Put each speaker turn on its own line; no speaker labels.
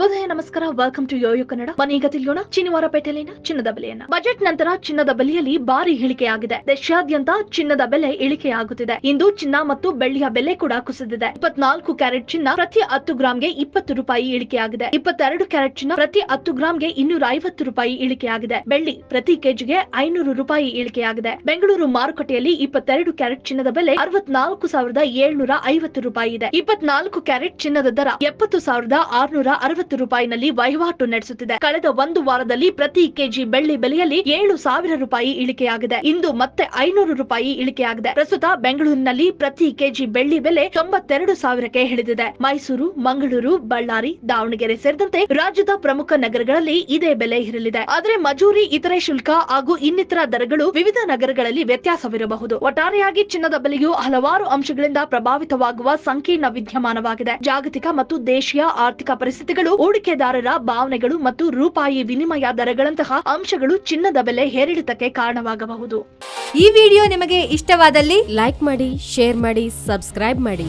ಶುಭೋದಯ ನಮಸ್ಕಾರ, welcome to Yoyo Kannada. ಮನೀಗ ತಿಳಿಯೋಣ ಶನಿವಾರ ಪೇಟೆಯಲ್ಲಿನ ಚಿನ್ನದ ಬೆಲೆಯನ್ನ. ಬಜೆಟ್ ನಂತರ ಚಿನ್ನದ ಬೆಲೆಯಲ್ಲಿ ಭಾರಿ ಇಳಿಕೆಯಾಗಿದೆ. ದೇಶಾದ್ಯಂತ ಚಿನ್ನದ ಬೆಲೆ ಇಳಿಕೆಯಾಗುತ್ತಿದೆ. ಇಂದು ಚಿನ್ನ ಮತ್ತು ಬೆಳ್ಳಿಯ ಬೆಲೆ ಕೂಡ ಕುಸಿದಿದೆ. 24 ಕ್ಯಾರೆಟ್ ಚಿನ್ನ ಪ್ರತಿ 10 ಗ್ರಾಂಗೆ 20 ರೂಪಾಯಿ ಇಳಿಕೆಯಾಗಿದೆ. 22 ಕ್ಯಾರೆಟ್ ಚಿನ್ನ ಪ್ರತಿ 10 ಗ್ರಾಂಗೆ 250 ರೂಪಾಯಿ ಇಳಿಕೆಯಾಗಿದೆ. ಬೆಳ್ಳಿ ಪ್ರತಿ ಕೆಜಿಗೆ 500 ರೂಪಾಯಿ ಇಳಿಕೆಯಾಗಿದೆ. ಬೆಂಗಳೂರು ಮಾರುಕಟ್ಟೆಯಲ್ಲಿ 22 ಕ್ಯಾರೆಟ್ ಚಿನ್ನದ ಬೆಲೆ 64,750 ರೂಪಾಯಿ ಇದೆ. 24 ಕ್ಯಾರೆಟ್ ಚಿನ್ನದ ದರ 70,660 ರೂಪಾಯಿನಲ್ಲಿ ವಹಿವಾಟು ನಡೆಸುತ್ತಿದೆ. ಕಳೆದ ಒಂದು ವಾರದಲ್ಲಿ ಪ್ರತಿ ಕೆಜಿ ಬೆಳ್ಳಿ ಬೆಲೆಯಲ್ಲಿ 7,000 ರೂಪಾಯಿ ಇಳಿಕೆಯಾಗಿದೆ. ಇಂದು ಮತ್ತೆ 500 ರೂಪಾಯಿ ಇಳಿಕೆಯಾಗಿದೆ. ಪ್ರಸ್ತುತ ಬೆಂಗಳೂರಿನಲ್ಲಿ ಪ್ರತಿ ಕೆಜಿ ಬೆಳ್ಳಿ ಬೆಲೆ 92,000ಕ್ಕೆ ಇಳಿದಿದೆ. ಮೈಸೂರು, ಮಂಗಳೂರು, ಬಳ್ಳಾರಿ, ದಾವಣಗೆರೆ ಸೇರಿದಂತೆ ರಾಜ್ಯದ ಪ್ರಮುಖ ನಗರಗಳಲ್ಲಿ ಇದೇ ಬೆಲೆ ಇರಲಿದೆ. ಆದರೆ ಮಜೂರಿ, ಇತರೆ ಶುಲ್ಕ ಹಾಗೂ ಇನ್ನಿತರ ದರಗಳು ವಿವಿಧ ನಗರಗಳಲ್ಲಿ ವ್ಯತ್ಯಾಸವಿರಬಹುದು. ಒಟ್ಟಾರೆಯಾಗಿ ಚಿನ್ನದ ಬೆಲೆಯು ಹಲವಾರು ಅಂಶಗಳಿಂದ ಪ್ರಭಾವಿತವಾಗುವ ಸಂಕೀರ್ಣ ವಿದ್ಯಮಾನವಾಗಿದೆ. ಜಾಗತಿಕ ಮತ್ತು ದೇಶೀಯ ಆರ್ಥಿಕ ಪರಿಸ್ಥಿತಿಗಳು, ಹೂಡಿಕೆದಾರರ ಭಾವನೆಗಳು ಮತ್ತು ರೂಪಾಯಿ ವಿನಿಮಯ ದರಗಳಂತಹ ಅಂಶಗಳು ಚಿನ್ನದ ಬೆಲೆ ಏರಿಳಿತಕ್ಕೆ ಕಾರಣವಾಗಬಹುದು.
ಈ ವಿಡಿಯೋ ನಿಮಗೆ ಇಷ್ಟವಾದಲ್ಲಿ ಲೈಕ್ ಮಾಡಿ, ಶೇರ್ ಮಾಡಿ, ಸಬ್ಸ್ಕ್ರೈಬ್ ಮಾಡಿ.